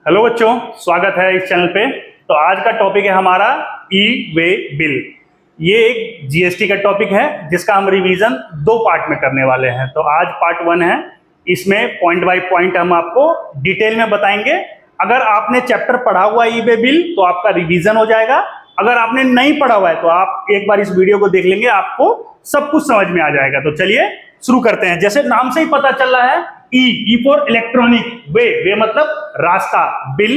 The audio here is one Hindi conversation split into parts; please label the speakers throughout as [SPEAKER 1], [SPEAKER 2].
[SPEAKER 1] हेलो बच्चों, स्वागत है इस चैनल पे। तो आज का टॉपिक है हमारा ई वे बिल। ये एक जीएसटी का टॉपिक है जिसका हम रिवीजन दो पार्ट में करने वाले हैं। तो आज पार्ट 1 है, इसमें पॉइंट बाय पॉइंट हम आपको डिटेल में बताएंगे। अगर आपने चैप्टर पढ़ा हुआ ई वे बिल तो आपका रिवीजन हो जाएगा। अगर आपने नहीं पढ़ा हुआ है तो आप एक बार इस वीडियो को देख लेंगे, आपको सब कुछ समझ में आ जाएगा। तो चलिए शुरू करते हैं। जैसे नाम से ही पता चल रहा है, ई फॉर इलेक्ट्रॉनिक, वे मतलब रास्ता, बिल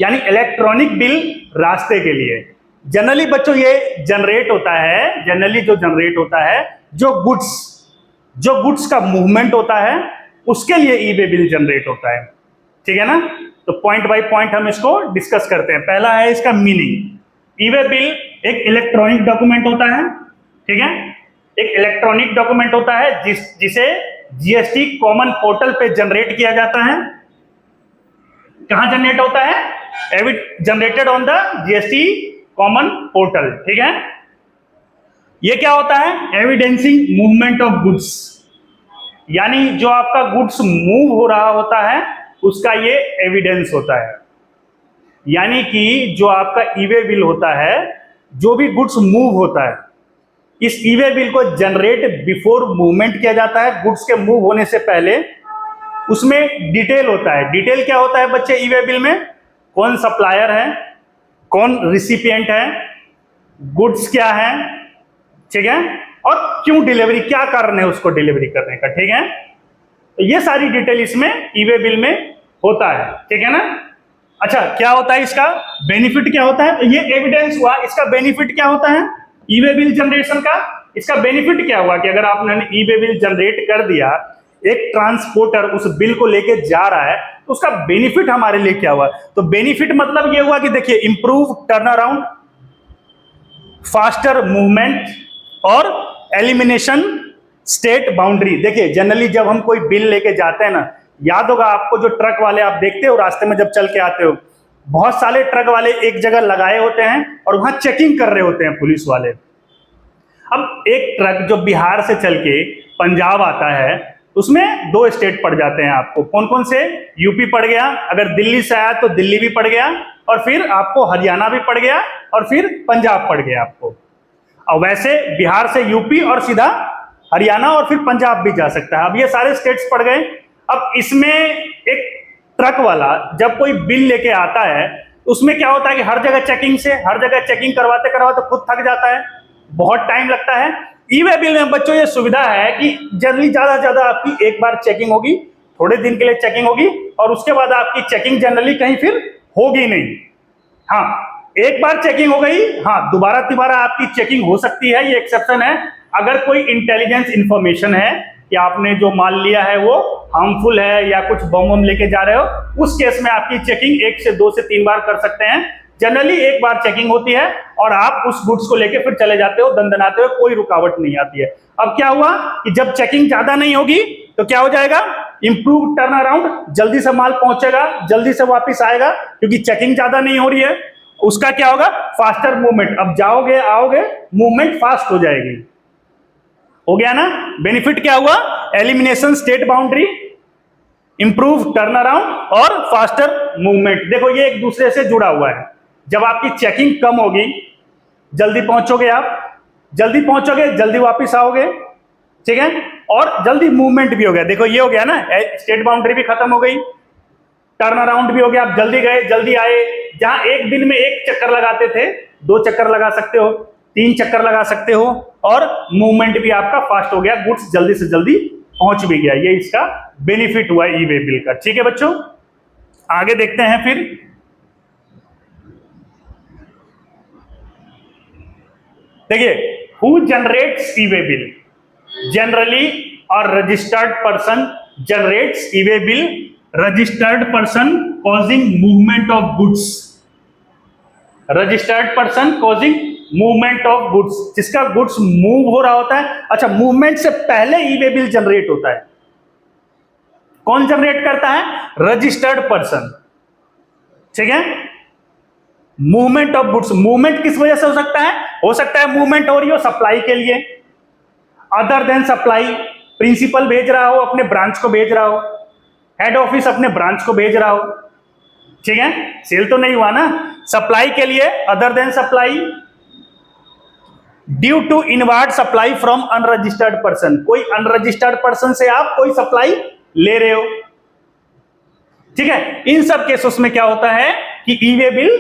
[SPEAKER 1] यानी इलेक्ट्रॉनिक बिल रास्ते के लिए। जनरली बच्चों ये जनरेट होता है, जो जनरेट होता है जो गुड्स का मूवमेंट होता है उसके लिए ई वे बिल जनरेट होता है। ठीक है ना। तो पॉइंट बाय पॉइंट हम इसको डिस्कस करते हैं। पहला है इसका मीनिंग। ई वे बिल एक इलेक्ट्रॉनिक डॉक्यूमेंट होता है। ठीक है, एक इलेक्ट्रॉनिक डॉक्यूमेंट होता है जिसे जीएसटी कॉमन पोर्टल पे जनरेट किया जाता है। कहां जनरेट होता है? Generated on the GST common portal. ठीक है, ये क्या होता है? एविडेंसिंग मूवमेंट ऑफ गुड्स, यानी जो आपका गुड्स मूव हो रहा होता है उसका ये एविडेंस होता है। यानी कि जो आपका ई वे बिल होता है, जो भी गुड्स मूव होता है, इस ई वे बिल को जनरेट बिफोर मूवमेंट किया जाता है। गुड्स के मूव होने से पहले उसमें डिटेल होता है। डिटेल क्या होता है बच्चे ई वे बिल में? कौन सप्लायर है, कौन रिसिपिएंट है, गुड्स क्या है, ठीक है, और क्यों डिलीवरी, क्या कारण है उसको डिलीवरी करने का। ठीक है, तो ये सारी डिटेल इसमें ई वे बिल में होता है। ठीक है ना। अच्छा, क्या होता है इसका बेनिफिट, क्या होता है? तो ये एविडेंस हुआ, इसका बेनिफिट क्या होता है ई वे बिल जनरेशन का? इसका बेनिफिट क्या हुआ कि अगर आपने ई वे बिल जनरेट कर दिया, एक ट्रांसपोर्टर उस बिल को लेके जा रहा है, तो उसका बेनिफिट हमारे लिए क्या हुआ? तो बेनिफिट मतलब ये हुआ कि देखिए, improve turn around, faster movement और एलिमिनेशन स्टेट बाउंड्री। देखिए, जनरली जब हम कोई बिल लेके जाते हैं ना, याद होगा आपको, जो ट्रक वाले आप देखते हो रास्ते में जब चल के आते हो, बहुत सारे ट्रक वाले एक जगह लगाए होते हैं और वहां चेकिंग कर रहे होते हैं पुलिस वाले। अब एक ट्रक जो बिहार से चल के पंजाब आता है, उसमें दो स्टेट पड़ जाते हैं आपको। कौन कौन से? यूपी पड़ गया, अगर दिल्ली से आया तो दिल्ली भी पड़ गया, और फिर आपको हरियाणा भी पड़ गया, और फिर पंजाब पड़ गया आपको। और वैसे बिहार से यूपी और सीधा हरियाणा और फिर पंजाब भी जा सकता है। अब ये सारे स्टेट्स पड़ गए। अब इसमें एक ट्रक वाला जब कोई बिल लेके आता है, उसमें क्या होता है कि हर जगह चेकिंग करवाते करवाते खुद थक जाता है, बहुत टाइम लगता है। ई वे बिल में बच्चों ये सुविधा है कि जनरली ज्यादा से ज्यादा आपकी एक बार चेकिंग होगी, थोड़े दिन के लिए चेकिंग होगी, और उसके बाद आपकी चेकिंग जनरली कहीं फिर होगी नहीं। हाँ, एक बार चेकिंग हो गई, हाँ, दोबारा आपकी चेकिंग हो सकती है, ये एक्सेप्शन है। अगर कोई इंटेलिजेंस इंफॉर्मेशन है कि आपने जो माल लिया है वो हार्मफुल है या कुछ बम लेके जा रहे हो, उस केस में आपकी चेकिंग 1 से 2 से 3 बार कर सकते हैं। जनरली एक बार चेकिंग होती है और आप उस गुड्स को लेके फिर चले जाते हो, दंदनाते हो, कोई रुकावट नहीं आती है। अब क्या हुआ कि जब चेकिंग ज्यादा नहीं होगी तो क्या हो जाएगा? इंप्रूव टर्न अराउंड, जल्दी से माल पहुंचेगा, जल्दी से वापिस आएगा, क्योंकि चेकिंग ज्यादा नहीं हो रही है। उसका क्या होगा? Faster movement. अब जाओगे आओगे, मूवमेंट फास्ट हो जाएगी। हो गया ना। बेनिफिट क्या हुआ? Elimination state boundary, improve turn around और फास्टर मूवमेंट। देखो, ये एक दूसरे से जुड़ा हुआ है। जब आपकी चेकिंग कम होगी, जल्दी पहुंचोगे, जल्दी वापस आओगे, ठीक है, और जल्दी मूवमेंट भी हो गया। देखो, ये हो गया ना, स्टेट बाउंड्री भी खत्म हो गई, टर्न अराउंड भी हो गया, आप जल्दी गए जल्दी आए। जहां एक दिन में 1 चक्कर लगाते थे, 2 चक्कर लगा सकते हो, 3 चक्कर लगा सकते हो, और मूवमेंट भी आपका फास्ट हो गया, गुड्स जल्दी से जल्दी पहुंच भी गया। ये इसका बेनिफिट हुआ ई वे बिल का। ठीक है बच्चों, आगे देखते हैं फिर। देखिए, who generates e way bill? Generally और registered person generates e way bill. Registered person causing movement of goods, registered person causing movement of goods, जिसका गुड्स मूव हो रहा होता है। अच्छा, मूवमेंट से पहले ई वे बिल जनरेट होता है। कौन जनरेट करता है? Registered person. ठीक है, मूवमेंट ऑफ गुड्स। मूवमेंट किस वजह से हो सकता है? हो सकता है मूवमेंट हो रही हो सप्लाई के लिए, अदर देन सप्लाई, प्रिंसिपल भेज रहा हो, अपने ब्रांच को भेज रहा हो, हेड ऑफिस अपने ब्रांच को भेज रहा हो, ठीक है, सेल तो नहीं हुआ ना। सप्लाई के लिए other than supply, due to inward supply from unregistered person, कोई अनरजिस्टर्ड पर्सन से आप कोई सप्लाई ले रहे हो, ठीक है। इन सब केसेस में क्या होता है कि ई वे बिल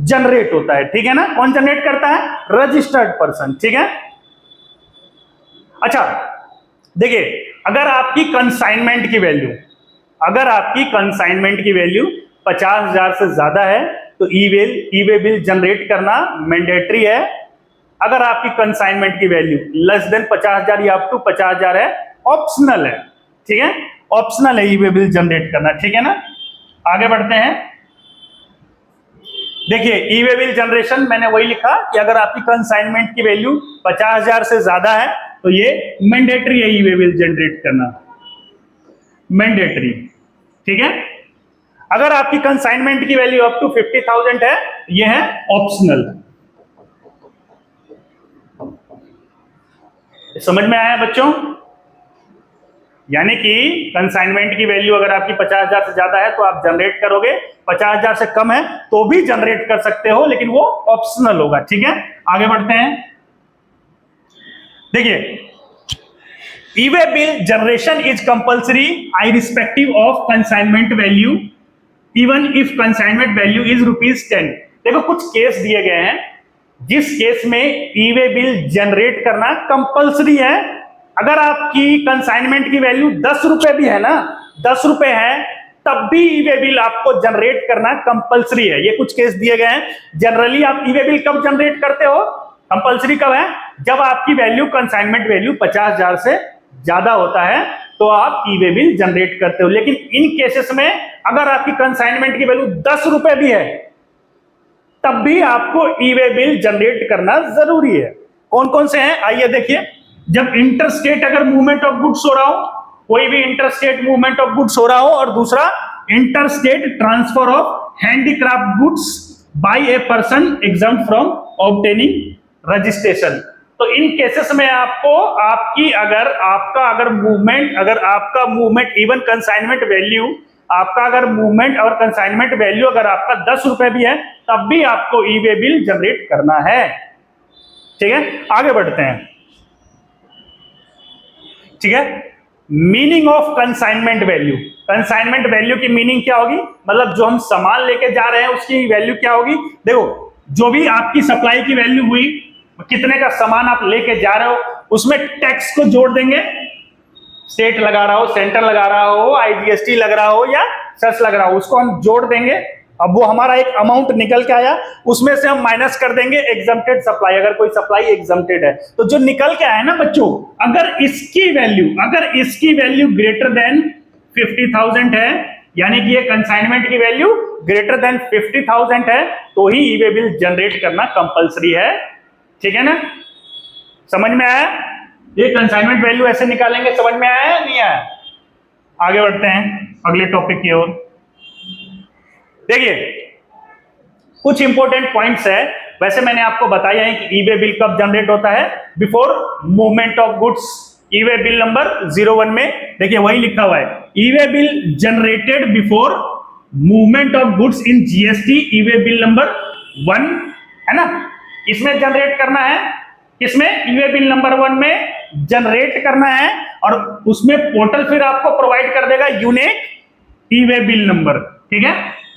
[SPEAKER 1] जनरेट होता है, ठीक है ना। कौन जनरेट करता है? रजिस्टर्ड पर्सन, ठीक है। अच्छा देखिए, अगर आपकी कंसाइनमेंट की वैल्यू, अगर आपकी कंसाइनमेंट की वैल्यू 50,000 से ज्यादा है तो ई वे बिल जनरेट करना मैंडेटरी है। अगर आपकी कंसाइनमेंट की वैल्यू लेस देन 50,000 या अप टू 50,000 है, ऑप्शनल है, ठीक है, ऑप्शनल है ई वे बिल जनरेट करना, ठीक है ना। आगे बढ़ते हैं। देखिए ई वे बिल जनरेशन मैंने वही लिखा कि अगर आपकी कंसाइनमेंट की वैल्यू 50,000 से ज्यादा है तो ये मैंडेटरी है ई वे बिल जनरेट करना, मैंडेटरी, ठीक है। अगर आपकी कंसाइनमेंट की वैल्यू अप टू 50,000 है, ये है ऑप्शनल। समझ में आया बच्चों? यानी कि कंसाइनमेंट की वैल्यू अगर आपकी 50,000 से ज्यादा है तो आप जनरेट करोगे, 50,000 से कम है तो भी जनरेट कर सकते हो, लेकिन वो ऑप्शनल होगा, ठीक है। आगे बढ़ते हैं। देखिए, e way bill generation is compulsory irrespective of consignment value even if consignment value is ₹10। देखो कुछ केस दिए गए हैं जिस केस में ई वे बिल जनरेट करना कंपल्सरी है। अगर आपकी कंसाइनमेंट की वैल्यू 10 रुपए भी है ना, 10 रुपए है, तब भी ई वे बिल आपको जनरेट करना कंपल्सरी है। ये कुछ केस दिए गए हैं। जनरली आप ई वे बिल कब जनरेट करते हो, कंपल्सरी कब है? जब आपकी वैल्यू कंसाइनमेंट वैल्यू 50,000 से ज्यादा होता है तो आप ई वे बिल जनरेट करते हो। लेकिन इन केसेस में अगर आपकी कंसाइनमेंट की वैल्यू 10 रुपए भी है तब भी आपको ई वे बिल जनरेट करना जरूरी है। कौन कौन से हैं आइए देखिए। जब इंटरस्टेट अगर मूवमेंट ऑफ गुड्स हो रहा हो, कोई भी इंटरस्टेट मूवमेंट ऑफ गुड्स हो रहा हो, और दूसरा interstate transfer of handicraft goods by a person exempt from obtaining registration, तो इन केसेस में आपको आपकी अगर आपका मूवमेंट इवन कंसाइनमेंट वैल्यू, आपका अगर मूवमेंट और कंसाइनमेंट वैल्यू अगर आपका 10 रुपए भी है तब भी आपको ई वे बिल जनरेट करना है, ठीक है। आगे बढ़ते हैं, ठीक है। Meaning of consignment value, consignment value की मीनिंग क्या होगी? मतलब जो हम सामान लेके जा रहे हैं उसकी वैल्यू क्या होगी? देखो, जो भी आपकी सप्लाई की वैल्यू हुई, कितने का सामान आप लेके जा रहे हो, उसमें टैक्स को जोड़ देंगे। स्टेट लगा रहा हो, सेंटर लगा रहा हो, आईजीएसटी लग रहा हो या सेस लग रहा हो, उसको हम जोड़ देंगे। अब वो हमारा एक अमाउंट निकल के आया, उसमें से हम माइनस कर देंगे एग्जम्प्टेड सप्लाई, अगर कोई सप्लाई एग्जम्प्टेड है तो जो निकल के आया ना बच्चों, अगर इसकी वैल्यू ग्रेटर देन 50,000 है, यानी कि ये कंसाइनमेंट की वैल्यू ग्रेटर देन 50,000 है, तो ही ई वे बिल जनरेट करना कंपलसरी है, ठीक है ना। समझ में आया? ये कंसाइनमेंट वैल्यू ऐसे निकालेंगे, समझ में आया या नहीं आया? आगे बढ़ते हैं अगले टॉपिक की ओर। देखिए कुछ इंपॉर्टेंट पॉइंट्स है। वैसे मैंने आपको बताया है कि ई वे बिल कब जनरेट होता है, before movement of goods. E way bill number 01 में देखिए वही लिखा हुआ है, e way bill generated before movement of goods in GST e way bill number 1, है ना। इसमें जनरेट करना है, किसमें? ई वे बिल नंबर 1 में जनरेट करना है, और उसमें पोर्टल फिर आपको प्रोवाइड कर देगा यूनिक ई वे बिल नंबर, ठीक है।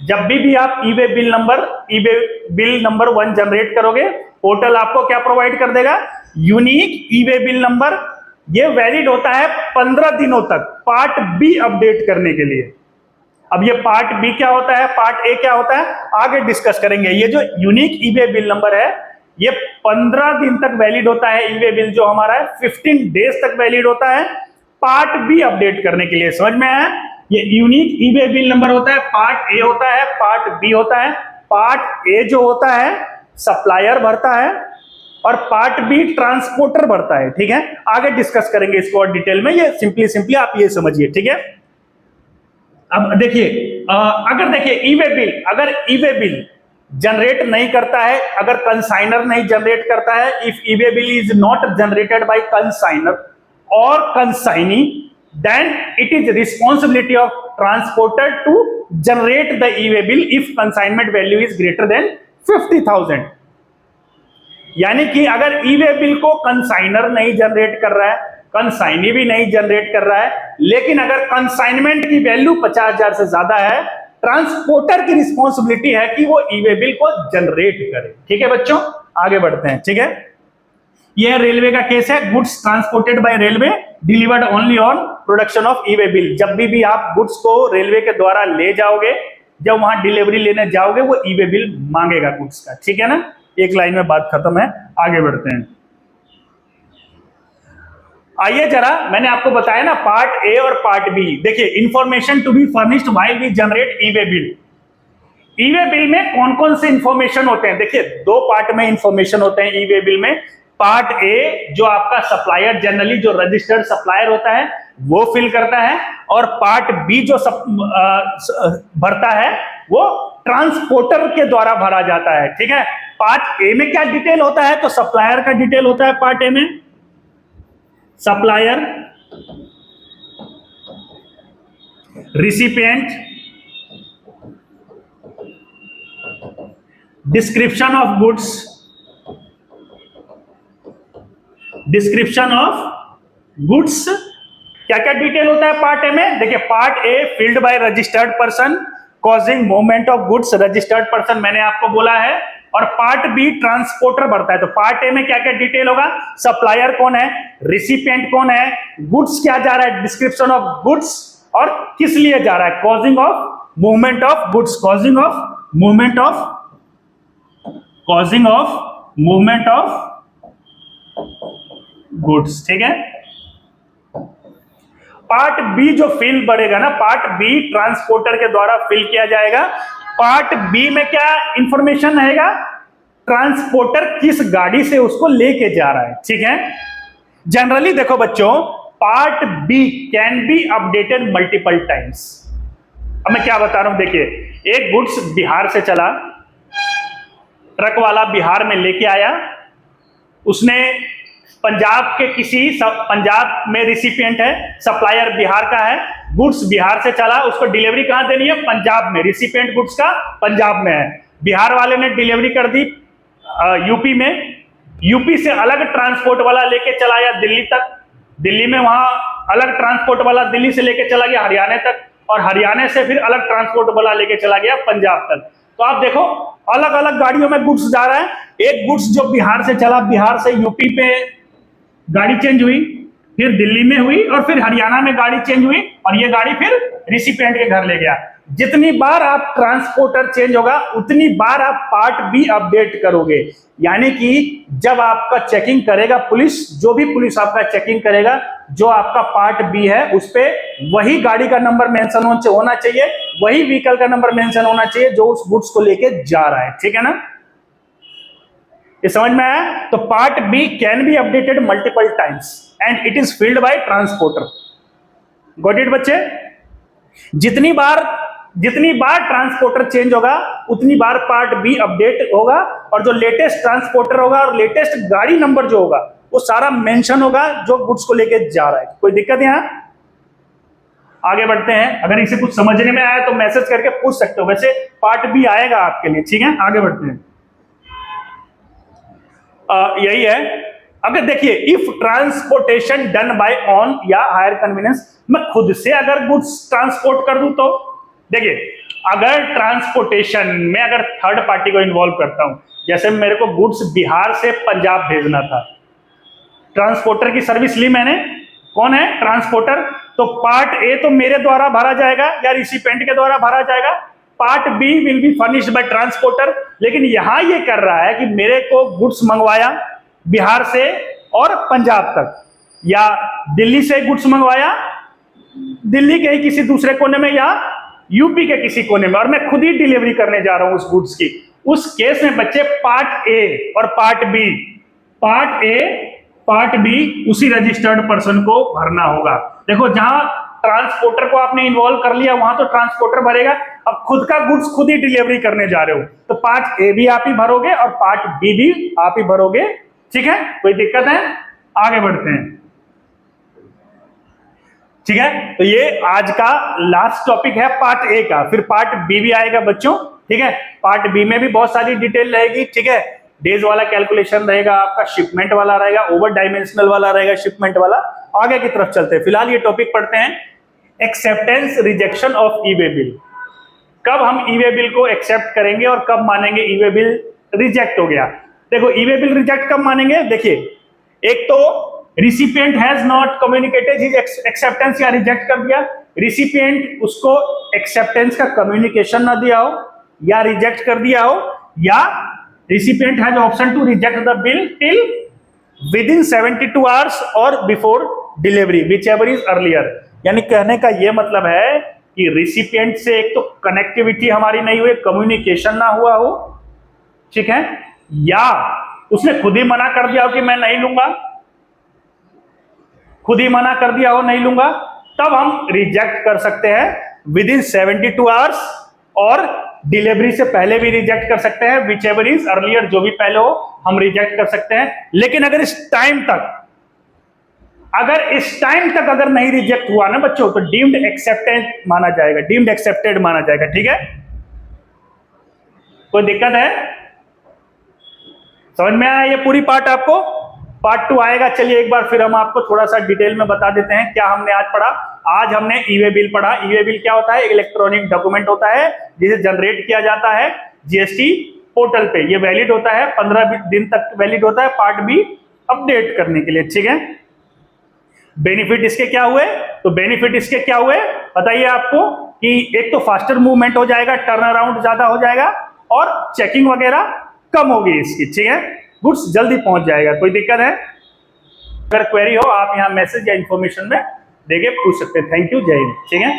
[SPEAKER 1] जब भी आप ई वे बिल नंबर 1 जनरेट करोगे, पोर्टल आपको क्या प्रोवाइड कर देगा? यूनिक ई वे बिल नंबर। ये वैलिड होता है 15 दिनों तक पार्ट बी अपडेट करने के लिए। अब ये पार्ट बी क्या होता है, पार्ट ए क्या होता है, आगे डिस्कस करेंगे। ये जो यूनिक ई वे बिल नंबर है ये 15 दिन तक वैलिड होता है। ई वे बिल जो हमारा है 15 डेज तक वैलिड होता है पार्ट बी अपडेट करने के लिए। समझ में आया? ये यूनिक ई वे बिल नंबर होता है, पार्ट ए होता है, पार्ट बी होता है। पार्ट ए जो होता है सप्लायर भरता है और पार्ट बी ट्रांसपोर्टर भरता है, ठीक है। आगे डिस्कस करेंगे इसको और डिटेल में। ये सिंपली आप ये समझिए, ठीक है। अब देखिए अगर देखिए अगर ई वे बिल जनरेट नहीं करता है, अगर कंसाइनर नहीं जनरेट करता है, if e way bill is not generated by consignor और consignee, then it is responsibility of transporter to generate the e-way bill if consignment value is greater than 50,000। यानी कि अगर ई-वे बिल को कंसाइनर नहीं जनरेट कर रहा है, कंसाइनी भी नहीं जनरेट कर रहा है, लेकिन अगर कंसाइनमेंट की वैल्यू 50,000 से ज्यादा है, ट्रांसपोर्टर की रिस्पॉन्सिबिलिटी है कि वो ई-वे बिल को जनरेट करे। ठीक है बच्चों, आगे बढ़ते हैं। ठीक है, यह रेलवे का केस है, goods transported by railway delivered only on production of e-way bill. जब भी आप गुड्स को रेलवे के द्वारा ले जाओगे, जब वहां डिलीवरी लेने जाओगे, वो ई-वे बिल मांगेगा गुड्स का। ठीक है ना, एक लाइन में बात खत्म है, आगे बढ़ते हैं। आइए जरा, मैंने आपको बताया ना पार्ट ए और पार्ट बी। देखिए, information to be furnished while we generate e way bill. E way bill में कौन कौन से इंफॉर्मेशन होते हैं? देखिए, दो पार्ट में इंफॉर्मेशन होते हैं ई-वे बिल में। पार्ट ए जो आपका सप्लायर, जनरली जो रजिस्टर्ड सप्लायर होता है वो फिल करता है, और पार्ट बी जो भरता है वो ट्रांसपोर्टर के द्वारा भरा जाता है। ठीक है, पार्ट ए में क्या डिटेल होता है? तो सप्लायर का डिटेल होता है पार्ट ए में, supplier, recipient, description of goods, description of goods. क्या क्या डिटेल होता है पार्ट ए में? देखिए, part a field by registered person causing movement of goods, registered person मैंने आपको बोला है। और पार्ट बी ट्रांसपोर्टर भरता है। तो पार्ट ए में क्या क्या डिटेल होगा? सप्लायर कौन है, रिसिपिएंट कौन है, गुड्स क्या जा रहा है, डिस्क्रिप्शन ऑफ गुड्स, और किस लिए जा रहा है, causing of movement of goods, causing of movement of, causing of movement of goods. ठीक है, पार्ट बी जो फिल बढ़ेगा ना, पार्ट बी ट्रांसपोर्टर के द्वारा फिल किया जाएगा। पार्ट बी में क्या इंफॉर्मेशन रहेगा? ट्रांसपोर्टर किस गाड़ी से उसको लेके जा रहा है। ठीक है, जनरली देखो बच्चों, part B can be updated multiple times. अब मैं क्या बता रहा हूं, देखिए, एक गुड्स बिहार से चला, ट्रक वाला बिहार में लेके आया, उसने पंजाब के किसी, पंजाब में रिसिपिएंट है, सप्लायर बिहार का है, गुड्स बिहार से चला, उसको डिलीवरी कहां देनी है? पंजाब में। रिसिपिएंट गुड्स का पंजाब में है, बिहार वाले ने डिलीवरी कर दी यूपी में, यूपी से अलग ट्रांसपोर्ट वाला लेके चला गया दिल्ली तक, दिल्ली में वहां अलग ट्रांसपोर्ट वाला दिल्ली से लेके चला गया हरियाणा तक, और हरियाणा से फिर अलग ट्रांसपोर्ट वाला लेके चला गया पंजाब तक। तो आप देखो, अलग अलग गाड़ियों में गुड्स जा रहा है। एक गुड्स जो बिहार से चला, बिहार से यूपी पे गाड़ी चेंज हुई, फिर दिल्ली में हुई, और फिर हरियाणा में गाड़ी चेंज हुई, और ये गाड़ी फिर रिसिपिएंट के घर ले गया। जितनी बार आप ट्रांसपोर्टर चेंज होगा, उतनी बार आप पार्ट बी अपडेट करोगे। यानी कि जब आपका चेकिंग करेगा पुलिस, जो भी पुलिस आपका चेकिंग करेगा, जो आपका पार्ट बी है उस पे वही गाड़ी का नंबर मेंशन होना चाहिए, वही व्हीकल का नंबर मेंशन होना चाहिए जो उस गुड्स को लेके जा रहा है। ठीक है ना, ये समझ में आया? तो part B can be updated multiple times and it is filled by transporter. Got it बच्चे? जितनी बार ट्रांसपोर्टर चेंज होगा, उतनी बार पार्ट बी अपडेट होगा, और जो लेटेस्ट ट्रांसपोर्टर होगा और लेटेस्ट गाड़ी नंबर जो होगा वो सारा मेंशन होगा जो गुड्स को लेके जा रहा है। कोई दिक्कत यहां? आगे बढ़ते हैं। अगर इसे कुछ समझने में आया तो मैसेज करके पूछ सकते हो, वैसे पार्ट बी आएगा आपके लिए। ठीक है, आगे बढ़ते हैं। यही है। अगर देखिए, if transportation done by on या हायर कन्वीनियंस, मैं खुद से अगर गुड्स ट्रांसपोर्ट कर दूं तो देखिए, अगर ट्रांसपोर्टेशन में अगर थर्ड पार्टी को इन्वॉल्व करता हूं, जैसे मेरे को गुड्स बिहार से पंजाब भेजना था, ट्रांसपोर्टर की सर्विस ली मैंने, कौन है? ट्रांसपोर्टर। तो पार्ट ए तो मेरे द्वारा भरा जाएगा या रिसिपिएंट के द्वारा भरा जाएगा, part B will be furnished by transporter. लेकिन यहां ये कर रहा है कि मेरे को गुड्स मंगवाया बिहार से और पंजाब तक, या दिल्ली से गुड्स मंगवाया दिल्ली के ही किसी दूसरे कोने में या यूपी के किसी कोने में, और मैं खुद ही डिलीवरी करने जा रहा हूं उस गुड्स की। उस केस में बच्चे पार्ट ए और part B, part A part B उसी रजिस्टर्ड पर्सन को भरना होगा। देखो, जहां ट्रांसपोर्टर को आपने इन्वॉल्व कर लिया वहां तो ट्रांसपोर्टर भरेगा, अब खुद का गुड्स खुद ही डिलीवरी करने जा रहे हो तो पार्ट ए भी आप ही भरोगे और पार्ट बी भी आप ही भरोगे। ठीक है, कोई दिक्कत है? आगे बढ़ते हैं। ठीक है, तो ये आज का लास्ट टॉपिक है पार्ट ए का। फिर पार्ट बी भी आएगा बच्चों, ठीक है। पार्ट बी में भी बहुत सारी डिटेल रहेगी, ठीक है। डेज वाला कैलकुलेशन रहेगा आपका, शिपमेंट वाला रहेगा, ओवर डायमेंशनल वाला रहेगा, शिपमेंट वाला। आगे की तरफ चलते हैं, फिलहाल ये टॉपिक पढ़ते हैं, acceptance rejection of E way bill. कब हम ई वे बिल को एक्सेप्ट करेंगे और कब मानेंगे ई वे बिल रिजेक्ट हो गया। देखो ई वे बिल रिजेक्ट कब मानेंगे, देखिए एक तो recipient has not communicated his acceptance, या रिजेक्ट कर दिया, रिसिपिएंट उसको एक्सेप्टेंस का कम्युनिकेशन ना दिया हो या रिजेक्ट कर दिया हो, या recipient has option to reject the bill till within 72 hours और before delivery whichever is earlier. यानी कहने का यह मतलब है कि रिसिपिएंट से एक तो कनेक्टिविटी हमारी नहीं हुई, कम्युनिकेशन ना हुआ हो, ठीक है, या उसने खुद ही मना कर दिया हो कि मैं नहीं लूंगा, खुद ही मना कर दिया हो नहीं लूंगा, तब हम रिजेक्ट कर सकते हैं विद इन 72 आवर्स, और डिलीवरी से पहले भी रिजेक्ट कर सकते हैं, विच एवर इज अर्लियर, जो भी पहले हो हम रिजेक्ट कर सकते हैं। लेकिन अगर इस टाइम तक अगर नहीं रिजेक्ट हुआ ना बच्चों, तो डीम्ड एक्सेप्टेड माना जाएगा, डीम्ड एक्सेप्टेड माना जाएगा, ठीक है। कोई दिक्कत है, समझ में आया ये पूरी पार्ट आपको। पार्ट 2 आएगा, चलिए एक बार फिर हम आपको थोड़ा सा डिटेल में बता देते हैं क्या हमने आज पढ़ा। आज हमने ई वे बिल पढ़ा। ई वे बिल क्या होता है, इलेक्ट्रॉनिक डॉक्यूमेंट होता है जिसे जनरेट किया जाता है जीएसटी पोर्टल पे। ये वैलिड होता है 15 दिन तक वैलिड होता है, पार्ट बी अपडेट करने के लिए, ठीक है। बेनिफिट इसके क्या हुए, तो बेनिफिट इसके क्या हुए बताइए आपको, कि एक तो फास्टर मूवमेंट हो जाएगा, टर्न अराउंड ज्यादा हो जाएगा, और चेकिंग वगैरह कम होगी इसकी, ठीक है, गुड्स जल्दी पहुंच जाएगा। कोई दिक्कत है, अगर क्वेरी हो आप यहाँ मैसेज या इंफॉर्मेशन में देके पूछ सकते हैं। थैंक यू, जय हिंद, ठीक है।